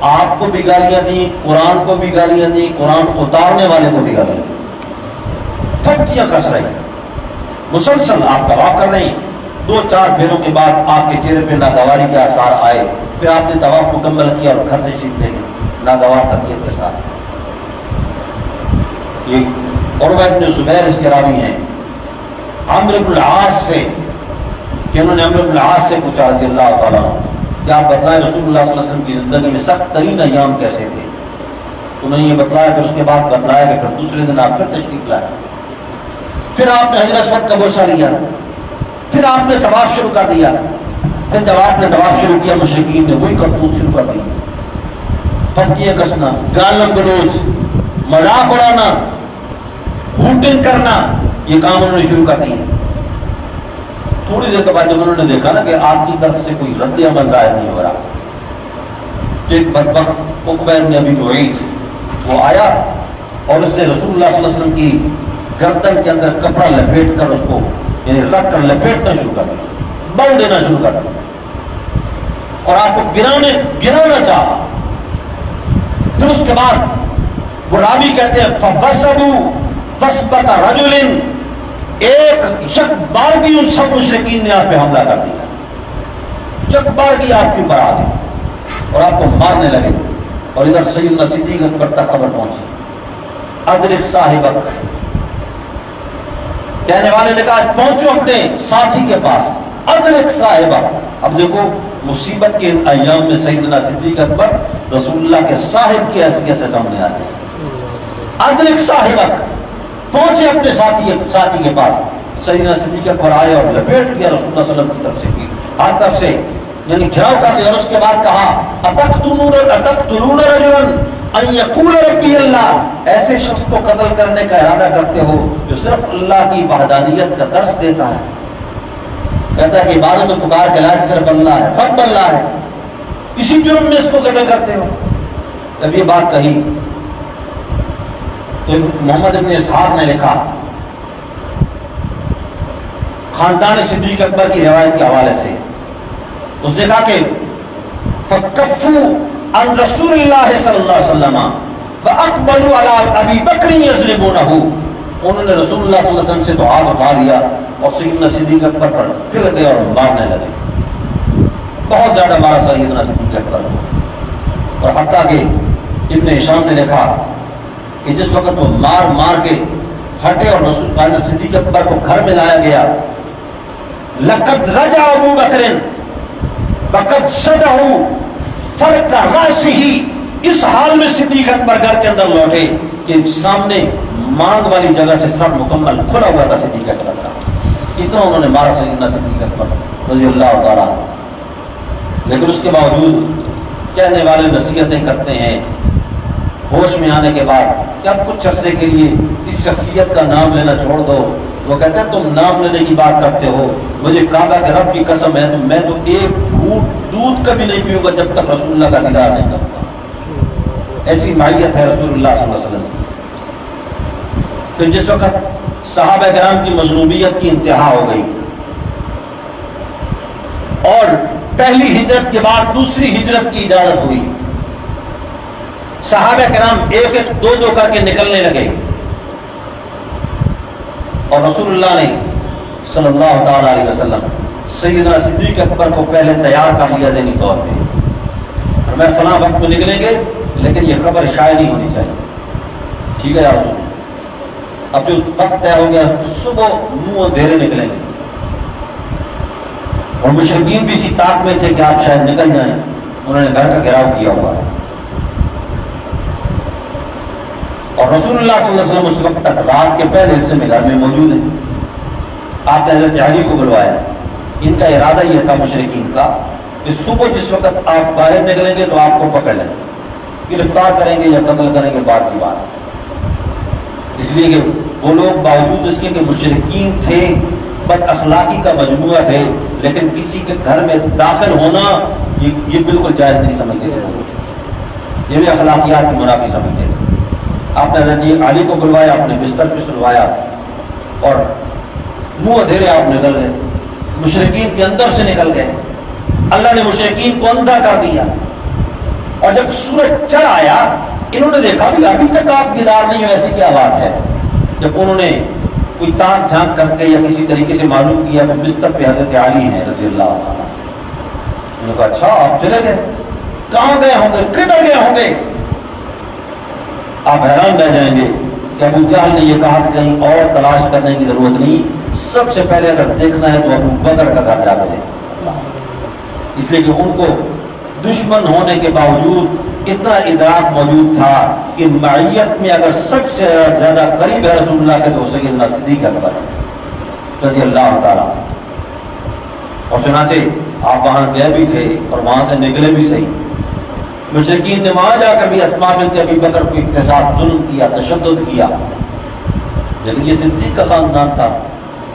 آپ کو بھی گالیاں دیں، قرآن کو بھی گالیاں دیں، قرآن اتارنے والے کو بھی گالیاں دیں، پھٹیاں کس رہے ہیں۔ مسلسل آپ طواف کر رہے ہیں، 2-4 پھیروں کے بعد آپ کے چہرے پہ ناگواری کے آثار آئے، پھر آپ نے طواف مکمل کیا اور گھر تشریف لے گئے ناگوار تربیت کے ساتھ۔ یہ عروہ بن زبیر اس کے راوی ہیں، عمرو بن العاص سے، کہ انہوں نے عمرو بن العاص سے پوچھا رضی اللہ تعالیٰ کہ آپ بتلائیں رسول اللہ صلی اللہ علیہ وسلم کی زندگی میں سخت ترین ایام کیسے تھے؟ انہوں نے یہ بتلایا، پھر اس کے بعد بتلایا کہ پھر دوسرے دن آپ پھر تشریف لائے، پھر آپ نے حجر اسود کا بوسہ لیا، پھر آپ نے طواف شروع کر دیا۔ پھر جب آپ نے طواف شروع کیا مشرکین نے وہی کرتوت شروع کر دی، پھٹیاں کسنا، گالم گلوچ، مذاق اڑانا، ہوٹنگ کرنا، یہ کام انہوں نے شروع کر دیا۔ تھوڑی دیر کے بعد جب انہوں نے دیکھا نا کہ آپ کی طرف سے کوئی رد عمل ظاہر نہیں ہو رہا، ایک بدبخت عقبہ بن ابی معیط وہ آیا اور اس نے رسول اللہ صلی اللہ علیہ وسلم کی گردن کے اندر کپڑا لپیٹ کر اس کو یعنی رکھ کر لپیٹنا شروع کر دیا، بل دینا شروع کر دیا اور آپ کو گرانا چاہا۔ پھر اس کے بعد وہ راوی کہتے ہیں فَوَسَبُوا فَسْبَتَ رَجُلٍ، ایک یک بارگی ان سب مشرکین نے آپ پہ حملہ کر دیا، یک بارگی آپ کے اوپر آ گئی اور آپ کو مارنے لگے۔ اور ادھر سیدنا صدیق اکبر تک خبر پہنچی، ادرک صاحبک، کہنے والے نے کہا پہنچو اپنے ساتھی کے پاس، ادرک صاحبک۔ اب دیکھو مصیبت کے ان ایام میں سیدنا صدیق اکبر رسول اللہ کے صاحب کی حیثیت سے سامنے آتے ہیں۔ ادرک صاحبک، پہنچے اپنے ساتھی کے پاس۔ سیدنا صدیق اکبر آئے اور لپیٹ لیا رسول اللہ صلی اللہ علیہ وسلم کی طرف سے کی، ہر طرف سے یعنی گھراؤ کر لیا، اور اس کے بعد کہا اتقتلون رجلا ان یقول ربی اللہ، ایسے شخص کو قتل کرنے کا ارادہ کرتے ہو جو صرف اللہ کی وحدانیت کا درس دیتا ہے، کہتا ہے کہ عبادت و پکار کے لائق صرف اللہ ہے، رب اللہ ہے، اسی جرم میں اس کو قتل کرتے ہو۔ جب یہ بات کہی تو محمد ابن اسحاق نے لکھا خاندان صدیق اکبر کی روایت کے حوالے سے، اس نے کہا کہ فَكَفُّوا عَنْ رَسُولِ اللَّهِ صلی اللہ علیہ وسلم وَأَقْبَلُوا عَلَىٰ أَبِي بَكْرٍ يَضْرِبُونَهُ، انہوں نے رسول اللہ صلی اللہ علیہ وسلم سے تو ہاتھ اٹھا لیا اور سیدنا صدیق اکبر پر پھر گئے اور مارنے لگے. بہت زیادہ مارا سیدنا صدیق اکبر کو. اور حتیٰ کہ ابن ہشام نے لکھا کہ جس وقت وہ مار مار کے ہٹے اور رسول اللہ صدیق اکبر کو گھر میں لایا گیا، لقد رجع ابو بکر وقد صدعه فرق راسه، اس حال میں صدیق اکبر گھر کے اندر لوٹے کہ سامنے مانگ والی جگہ سے سر مکمل کھلا ہوا تھا صدیق اکبر کا. اتنا انہوں نے مارا سیدنا صدیق اکبر رضی اللہ تعالیٰ. لیکن اس کے باوجود کہنے والے نصیحتیں کرتے ہیں ہوش میں آنے کے بعد کہ اب کچھ عرصے کے لیے اس شخصیت کا نام لینا چھوڑ دو. وہ کہتے ہیں تم نام لینے کی بات کرتے ہو، مجھے کعبہ کے رب کی قسم ہے میں تو ایک گھونٹ دودھ کبھی نہیں پیوں گا جب تک رسول اللہ کا دیدار نہیں کروں. ایسی معیت ہے رسول اللہ صلی اللہ علیہ وسلم. پھر جس وقت صحابہ کرام کی مظلومیت کی انتہا ہو گئی اور پہلی ہجرت کے بعد دوسری ہجرت کی اجازت ہوئی، صحابہ کرام ایک ایک دو دو کر کے نکلنے لگے اور رسول اللہ نے صلی اللہ تعالی علیہ وسلم سیدنا صدیق اکبر کو پہلے تیار کر لیا ذہنی طور پہ، اور میں فلاں وقت میں نکلیں گے لیکن یہ خبر شائع نہیں ہونی چاہیے. ٹھیک ہے یا رسول، اب جو وقت طے ہو گیا صبح منہ اندھیرے نکلیں گے. اور مشرکین بھی اسی طاق میں تھے کہ آپ شاید نکل جائیں، انہوں نے گھر کا گھیراؤ کیا ہوا. اور رسول اللہ صلی اللہ علیہ وسلم اس وقت تک رات کے پہلے حصے میں گھر میں موجود ہیں. آپ نے حضرت علی کو بلوایا. ان کا ارادہ یہ تھا مشرکین کا کہ صبح جس وقت آپ باہر نکلیں گے تو آپ کو پکڑ لیں، گرفتار کریں گے یا قتل کریں گے بعد کی بات. اس لیے کہ وہ لوگ باوجود اس کے کہ مشرکین تھے، بد اخلاقی کا مجموعہ تھے، لیکن کسی کے گھر میں داخل ہونا یہ بالکل جائز نہیں سمجھتے تھے، یہ بھی اخلاقیات کی منافی سمجھتے تھے. آپ نے حضرت علی کو بلوایا، اپنے بستر پہ سلوایا اور منہ اندھیرے آپ نکل گئے، مشرکین کے اندر سے نکل گئے. اللہ نے مشرکین کو اندھا کر دیا اور جب سورج چڑھ آیا انہوں نے دیکھا بھی ابھی تک آپ بیدار نہیں ہو، ایسی کیا بات ہے. جب انہوں نے کوئی تاک جھانک کر کے یا کسی طریقے سے معلوم کیا کہ بستر پہ حضرت علی ہیں رضی اللہ عنہ، انہوں نے کہا اچھا آپ چلے گئے، کہاں گئے ہوں گے، کدھر گئے ہوں گے. آپ حیران رہ جائیں گے کہ ابو جہل نے یہ کہا کہ کہیں اور تلاش کرنے کی ضرورت نہیں، سب سے پہلے اگر دیکھنا ہے تو ابو بکر کا گھر جا کے دیکھیں. اس لیے کہ ان کو دشمن ہونے کے باوجود اتنا ادراک موجود تھا کہ معیت میں اگر سب سے زیادہ قریب ہے رسول اللہ کے تو سیدنا صدیق اکبر رضی اللہ تعالیٰ. اور چنانچہ آپ وہاں گئے بھی تھے اور وہاں سے نکلے بھی صحیح. مشرکین نے وہاں جا کر بھی اسماء بنت ابی بکر کو کے ساتھ ظلم کیا، تشدد کیا، لیکن یہ صدیق کا خاندان تھا،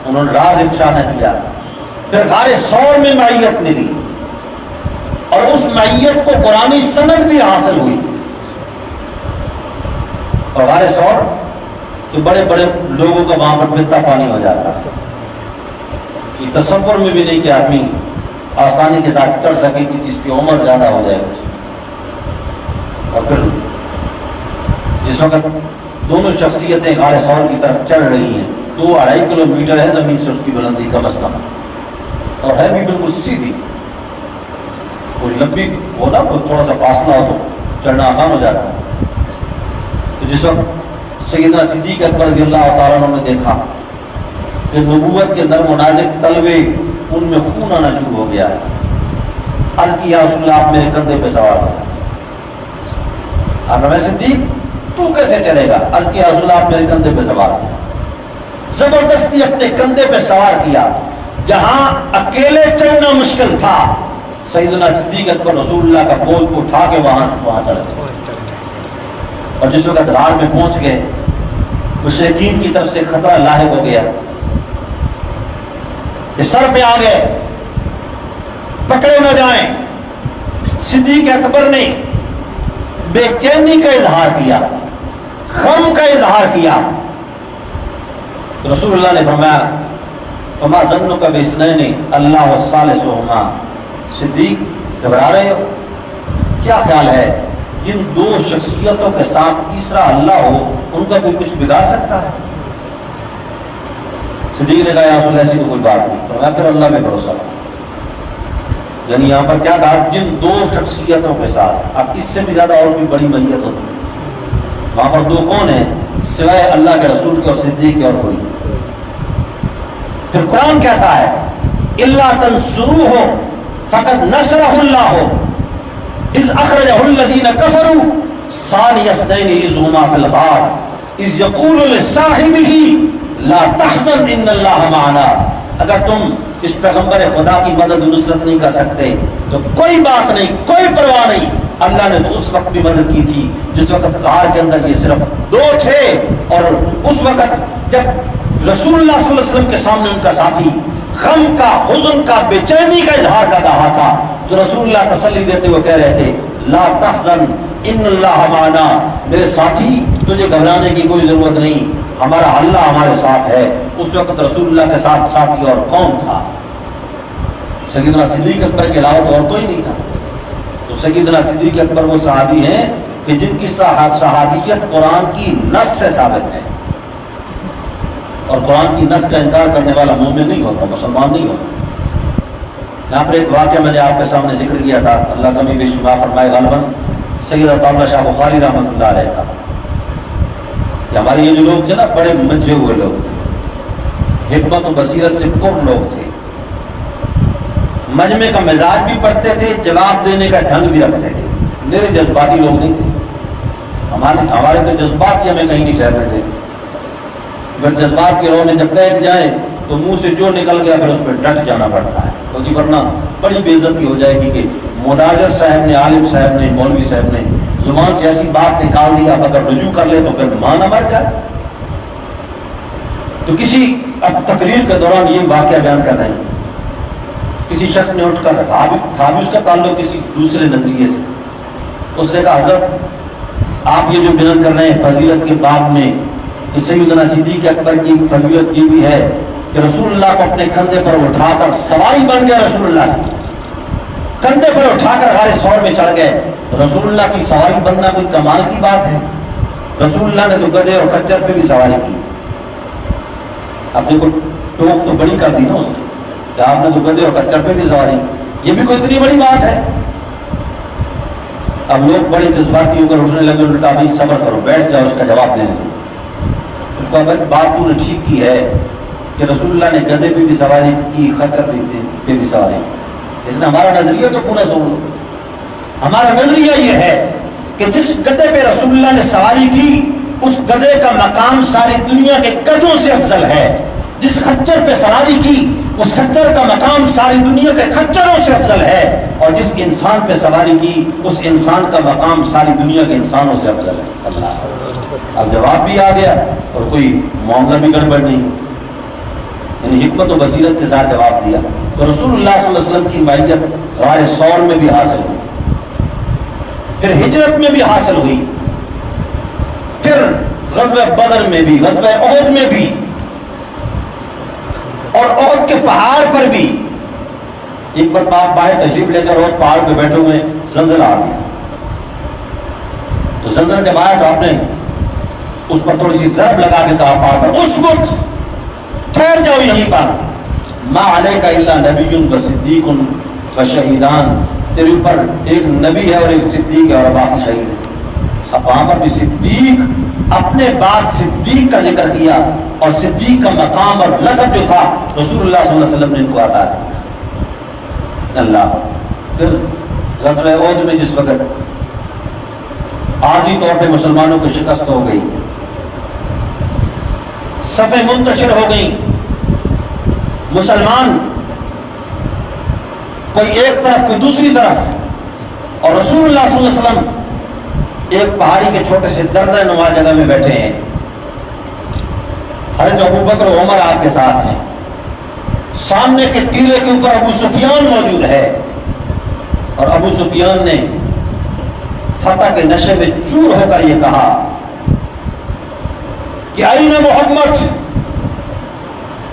انہوں نے راز افشا نہ کیا. پھر غار ثور میں معیت ملی اور اس معیت کو قرآنی سند بھی حاصل ہوئی. اور غار ثور کہ بڑے بڑے لوگوں کا وہاں پر پھرتا پانی ہو جاتا ہے، یہ تصور میں بھی نہیں کہ آدمی آسانی کے ساتھ چڑھ سکے کہ جس کی عمر زیادہ ہو جائے. اور پھر جس وقت دونوں شخصیتیں غار ثور کی طرف چڑھ رہی ہیں، 2-2.5 کلومیٹر ہے زمین سے اس کی بلندی کم از کم، اور ہے بھی بالکل سیدھی، کوئی لمبی ہو نا کوئی تھوڑا سا فاصلہ ہو تو چڑھنا آسان ہو جاتا ہے. تو جس وقت سیدنا صدیق اکبر رضی اللہ تعالیٰ عنہ نے دیکھا کہ نبوت کے نرم و نازک تلوے ان میں خون آنا شروع ہو گیا ہے، عرض کی یا رسول اللہ آپ میرے کندھے پہ سوار ہو. میں صدیق تو کیسے چلے گا؟ عرض کیا رسول اللہ آپ میرے کندھے پہ سوار ہو. زبردستی اپنے کندھے پہ سوار کیا، جہاں اکیلے چلنا مشکل تھا سیدنا صدیق اکبر رسول اللہ کا بول کو اٹھا کے وہاں چڑھ گئے. اور جس وقت غار میں پہنچ گئے مشرکین کی طرف سے خطرہ لاحق ہو گیا، یہ سر پہ آ گئے، پکڑے نہ جائیں. صدیق اکبر نے بے چینی کا اظہار کیا، غم کا اظہار کیا. رسول اللہ نے فرمایا فما ظنک باثنین اللہ ثالثہما، صدیق گھبرا رہے ہو؟ کیا خیال ہے جن 2 شخصیتوں کے ساتھ تیسرا اللہ ہو ان کا کوئی کچھ بگاڑ سکتا ہے؟ صدیق نے کہا یا رسول اللہ ایسی تو کوئی بات نہیں. فرمایا پھر اللہ پہ بھروسہ رکھو. یعنی یہاں پر کیا کہا؟ جن دو شخصیتوں کے ساتھ اب اس سے بھی زیادہ اور کوئی بڑی میت ہوتی ہے. وہاں پر دو کون ہیں سوائے اللہ کے رسول کے اور صدیق کے اور کوئی. پھر قرآن کہتا ہے الا تنصروہ فقد نصرہ اللہ اذ اخرجہ الذین کفروا ثانی اثنین اذ ہما فی الغار اذ یقول لصاحبہ لا تحزن ان اللہ معنا. اگر تم اس پیغمبر خدا کی مدد و نصرت نہیں کر سکتے تو کوئی بات نہیں، کوئی پرواہ نہیں. اللہ نے تو اس وقت بھی مدد کی تھی جس وقت غار کے اندر یہ صرف دو تھے، اور اس وقت جب رسول اللہ صلی اللہ علیہ وسلم کے سامنے ان کا ساتھی غم کا، حزن کا، بے چینی کا اظہار کر رہا تھا تو رسول اللہ تسلی دیتے ہوئے کہہ رہے تھے لا تحزن ان اللہ معنا، میرے ساتھی تجھے گھبرانے کی کوئی ضرورت نہیں، ہمارا اللہ ہمارے ساتھ ہے. اس وقت رسول اللہ کے ساتھ ساتھی اور کون تھا؟ سیدنا صدیق اکبر کے علاوہ تو اور کوئی نہیں تھا. تو سیدنا صدیق اکبر وہ صحابی ہیں کہ جن کی صحابیت قرآن کی نص سے ثابت ہے، اور قرآن کی نص کا انکار کرنے والا مومن نہیں ہوتا، مسلمان نہیں ہوتا. یہاں پر ایک واقعہ میں نے آپ کے سامنے ذکر کیا تھا، اللہ کمی بیش معاف فرمائے، غالباً سید عطا شاہ بخاری رحمۃ اللہ علیہ کا. کہ ہمارے یہ جو لوگ تھے نا بڑے منجھے ہوئے لوگ تھے، حکمت و بصیرت سے پر لوگ تھے، مجمع کا مزاج بھی پڑھتے تھے، جواب دینے کا ڈھنگ بھی رکھتے تھے. میرے جذباتی لوگ نہیں تھے. ہمارے تو جذبات ہی ہمیں کہیں نہیں ٹھہرنے دے. اگر جذبات کے رو میں جب بیٹھ جائیں تو منہ سے جو نکل گیا پھر اس پہ ڈٹ جانا پڑتا ہے، کیونکہ ورنہ بڑی بے عزتی ہو جائے گی کہ مناظر صاحب نے، عالم صاحب نے، مولوی صاحب نے زبان سے ایسی بات نکال دی، اب اگر رجوع کر لے تو پھر ماں نہ مر جائے. تو کسی اب تقریر کے دوران یہ واقعہ بیان کر رہے ہیں، کسی شخص نے اٹھ کر تھا بھی اس کا تعلق کسی دوسرے نظریے سے. اس نے کہا حضرت آپ یہ جو بیان کر رہے ہیں فضیلت کے باب میں، کہ سیدنا صدیق اکبر کی فضیلت یہ بھی ہے کہ رسول اللہ کو اپنے کندھے پر اٹھا کر سواری بن گئے، رسول اللہ کی کندھے پر اٹھا کر غار ثور میں چڑھ گئے. رسول اللہ کی سواری بننا کوئی کمال کی بات ہے؟ رسول اللہ نے تو گدھے اور خچر پہ بھی سواری کی. اپنے کو ٹوک تو بڑی کر دی نا اس نے کہ آپ نے تو گدھے اور خچر پہ بھی سواری، یہ بھی کوئی اتنی بڑی بات ہے؟ اب لوگ بڑے جذباتی ہو کر اٹھنے لگے. انہوں نے کہا بھائی صبر کرو، بیٹھ جاؤ، اس کا جواب دے لیں. اس کو اگر بات تو نے ٹھیک کی ہے کہ رسول اللہ نے گدھے پہ بھی سواری کی، خچر پہ بھی سواری کی، لیکن ہمارا نظریہ تو پورا سن لو. ہمارا نظریہ یہ ہے کہ جس گدھے پہ رسول اللہ نے سواری کی اس گدھے کا مقام ساری دنیا کے گدھوں سے افضل ہے. جس خچر پہ سواری کی اس خچر کا مقام ساری دنیا کے خچروں سے افضل ہے، اور جس انسان پہ سواری کی اس انسان کا مقام ساری دنیا کے انسانوں سے افضل ہے. اللہ، اب جواب بھی آ گیا اور کوئی معاملہ بھی گڑبڑ نہیں، یعنی حکمت و بصیرت کے ساتھ جواب دیا. تو رسول اللہ صلی اللہ علیہ وسلم کی معیت غار ثور میں بھی حاصل ہوئی، پھر ہجرت میں بھی حاصل ہوئی، پھر غزوہ بدر میں بھی، غزوہ احد میں بھی، اور احد کے پہاڑ پر بھی. ایک بار آپ باہر تشریف لے کر احد پہاڑ پہ بیٹھے ہوئے زلزلہ آ گیا. تو زلزلہ جب آیا تو آپ نے اس پر تھوڑی سی ضرب لگا کے کہا پہاڑ پر اسکت، ٹھہر جاؤ یہیں پر، ما علیک الا نبی و صدیق و شہیدان، تیرے اوپر ایک نبی ہے اور ایک صدیق ہے اور باقی شہید ہے. اب وہاں پر بھی صدیق اپنے بعد صدیق کا ذکر کیا، اور صدیق کا مقام اور لقب جو تھا رسول اللہ صلی اللہ علیہ وسلم نے ان کو عطا کیا. اللہ. پھر غزوہ احد میں جس وقت عارضی طور پہ مسلمانوں کی شکست ہو گئی، صفیں منتشر ہو گئیں، مسلمان کوئی ایک طرف کوئی دوسری طرف، اور رسول اللہ صلی اللہ علیہ وسلم ایک پہاڑی کے چھوٹے سے دردہ نما جگہ میں بیٹھے ہیں. حضرت ابوبکر و عمر آپ کے ساتھ ہیں، سامنے کے ٹیلے کے اوپر ابو سفیان موجود ہے، اور ابو سفیان نے فتح کے نشے میں چور ہو کر یہ کہا کہ آئین محمد،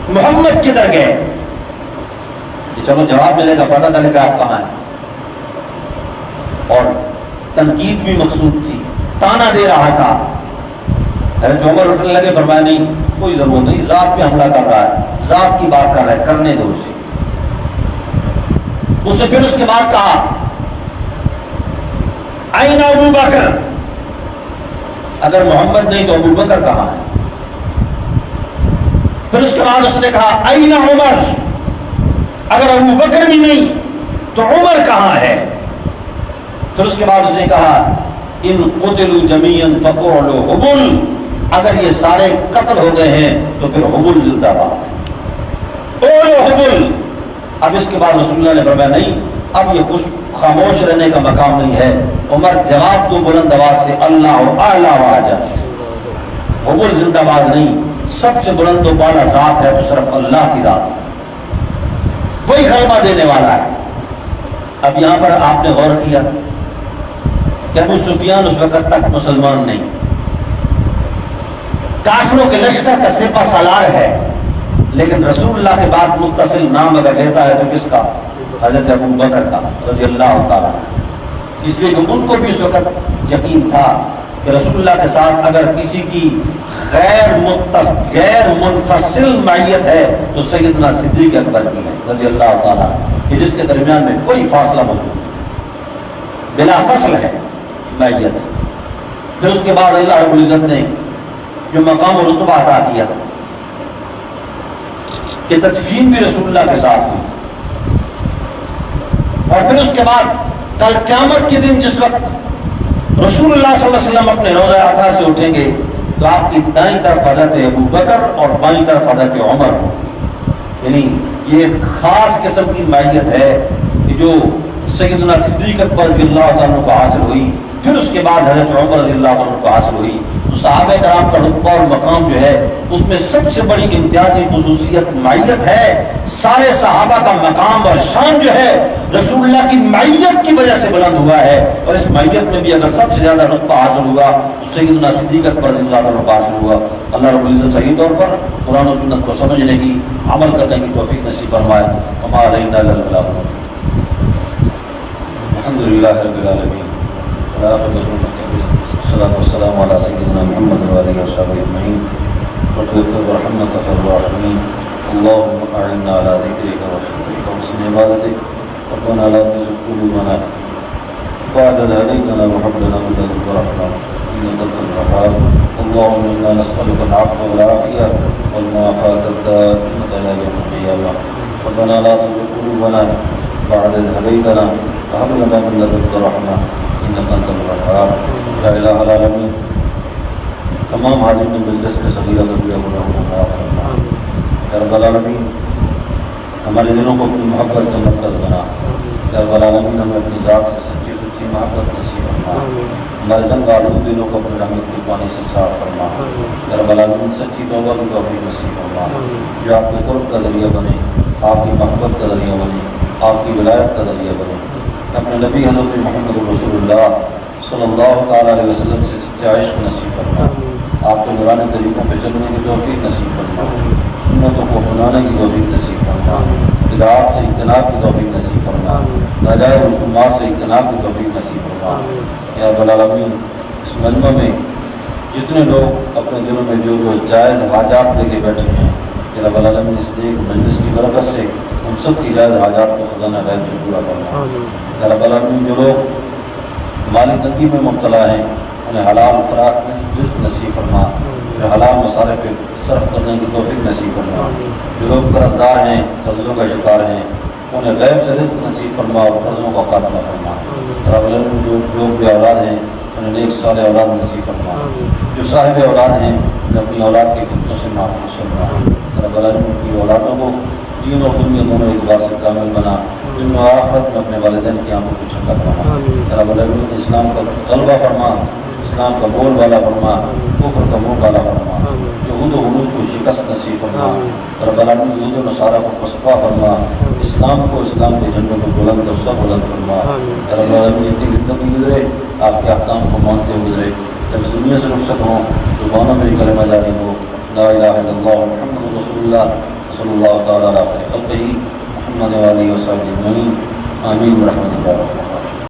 محمد کدھر گئے؟ چلو جواب ملے گا، پتہ چلے گا آپ کہاں ہیں. اور تنقید بھی مقصود تھی، تانا دے رہا تھا. حضرت عمر اٹھنے لگے، فرمایا نہیں کوئی ضرورت نہیں، ذات پہ حملہ کر رہا ہے، ذات کی بات کر رہا ہے، کرنے دو اسے۔ اس نے پھر اس کے بعد کہا آئین ابو بکر، اگر محمد نہیں تو ابو بکر کہاں ہے؟ پھر اس کے بعد اس نے کہا آئین عمر، اگر ابو بکر بھی نہیں تو عمر کہاں ہے؟ پھر اس کے بعد اس نے کہا ان قتلوا جميعا فقولوا حبل، اگر یہ سارے قتل ہو گئے ہیں تو پھر حبل زندہ باد ہے، قولوا حبل۔ اب اس کے بعد رسول اللہ نے فرمایا نہیں، اب یہ خاموش رہنے کا مقام نہیں ہے، عمر جواب تو بلند آواز سے اللہ اعلی و اجل، حبل زندہ باد نہیں، سب سے بلند و بالا ذات ہے تو صرف اللہ کی ذات ہے، وہی غلبہ دینے والا ہے۔ اب یہاں پر آپ نے غور کیا کہ ابو سفیان اس وقت تک مسلمان نہیں، کافروں کے لشکر کا سپہ سالار ہے، لیکن رسول اللہ کے بعد متصل نام اگر لیتا ہے تو کس کا؟ حضرت ابو بکر کا رضی اللہ تعالیٰ، اس لیے کہ ان کو بھی اس وقت یقین تھا کہ رسول اللہ کے ساتھ اگر کسی کی غیر منفصل معیت ہے تو سیدنا صدیق اکبر کی ہے رضی اللہ تعالیٰ، کہ جس کے درمیان میں کوئی فاصلہ موجود نہیں، بلا فصل ہے معیت۔ پھر اس کے بعد اللہ رب العزت نے جو مقام و رتبہ عطا کیا کہ تدفین بھی رسول اللہ کے ساتھ ہوئی، اور پھر اس کے بعد کل قیامت کے دن جس وقت رسول اللہ صلی اللہ علیہ وسلم اپنے روضہ اطہر سے اٹھیں گے تو آپ کی دائیں طرف حضرت ابو بکر اور بائیں طرف حضرت عمر، یعنی یہ ایک خاص قسم کی معیت ہے کہ جو سیدنا صدیق اکبر رضی اللہ عنہ کو حاصل ہوئی، پھر اس کے بعد حضرت عمر رضی اللہ عنہ کو حاصل ہوئی۔ تو صحابہ کرام کا رتبہ اور مقام جو ہے اس میں سب سے بڑی امتیازی خصوصیت معیت ہے۔ سارے صحابہ کا مقام اور شان جو ہے رسول اللہ کی معیت کی وجہ سے بلند ہوا ہے، اور اس معیت میں بھی اگر سب سے زیادہ رتبہ حاصل ہوا تو سیدنا صدیق اکبر رضی اللہ عنہ کو حاصل ہوا۔ اللہ رب العزت صحیح طور پر قرآن و سنت کو سمجھنے کی، عمل کرنے کی توفیق نصیب فرمائے۔ وما علینا الا البلاغ۔ الحمدللہ رب العالمین، والصلاة والسلام على سيدنا محمد وآله وصحبه أجمعين، واغفر ورحمتك الراحمين، اللهم أعنا على ذكرك وشكرك وحسن عبادتك، ربنا لا تزغ قلوبنا بعد إذ هديتنا وهب لنا من لدنك رحمة إنك أنت الوهاب، اللهم إنا نسألك العفو والعافية والمعافاة الدائمة إلى يوم القيامة، ربنا لا تزغ قلوبنا بعد إذ هديتنا وهب لنا من لدنك رحمة إنك أنت الوهاب، لا الہ الا العالمین۔ تمام حاضرین مجلس کے صغیرہ کبیرہ گناہوں کو معاف فرما، یا رب العالمین ہمارے دلوں کو اپنی محبت کا مرکز بنا، یا رب العالمین ہمیں اپنی ذات سے سچی سچی محبت نصیب فرما، ہمارے زنگ آلود دلوں کو اپنے رحمت کے پانی سے صاف فرما، یا رب العالمین سچی توبہ کی توفیق نصیب فرما، جو آپ کے قرب کا ذریعہ بنے، آپ کی محبت کا ذریعہ بنے، آپ کی ولایت کا ذریعہ بنے، اپنے نبی حضرت محمد رسول اللہ صلی اللہ تعالیٰ علیہ وسلم سے سچا عشق نصیب فرما، آپ کے نورانی طریقوں پہ چلنے کی توفیق نصیب فرما، سنتوں کو اپنانے کی توفیق نصیب فرما، بدعات سے اجتناب کی توفیق نصیب فرما، ناجائز رسومات سے اجتناب کی توفیق نصیب فرما، یا رب العالمین اس مجمع میں جتنے لوگ اپنے دلوں میں جو جائز حاجات لے کے بیٹھے ہیں، یا رب العالمین اس لیے مجلس کی برکت سے ان سب کی جائز حاجات کو خزانہ غیب سے پورا کرنا، یا رب العالمین جو لوگ مالی تنگی میں مبتلا ہیں انہیں حلال فراق رزق نصیب فرما، جو حلال مسالے پہ صرف کرنے کی توفیق نصیب فرما، جو لوگ قرض دار ہیں قرضوں کا شکار ہیں انہیں غیب سے رزق نصیب فرما اور قرضوں کا خاتمہ فرما، رب العالمین جو لوگ بے اولاد ہیں انہیں نیک صالح اولاد نصیب فرما، جو صاحب اولاد ہیں انہیں اپنی اولاد کی فتنوں سے محفوظ فرما، رب العالمین کی اولادوں کو دین اور دنیا دونوں اعتبار سے کامل بنا، دنیا و آخرت میں اپنے والدین کی آنکھوں کو ٹھنڈا فرما، رب العالمین اسلام کا غلبہ فرما، اسلام کا بول والا فرما، کفر کا منہ والا فرما، یہود و غلوظ کو شکست نصیب فرما، رب العالمین یہود و نصارہ کو پسپا فرما، اسلام کو اسلام کے جھنڈوں کو بلند اور سب بلند فرما، رب العالمین اتنی زندگی گزرے آپ کے احکام کو مانتے ہوئے گزرے، جب دنیا سے رخصت ہوں زبانوں میں کلمہ جاری ہو لا الہ الا اللہ محمد رسول اللہ صلی اللہ تعالیٰ علیہ خلقہ محمد علیہ وسلم آمین برحمتہ اللہ۔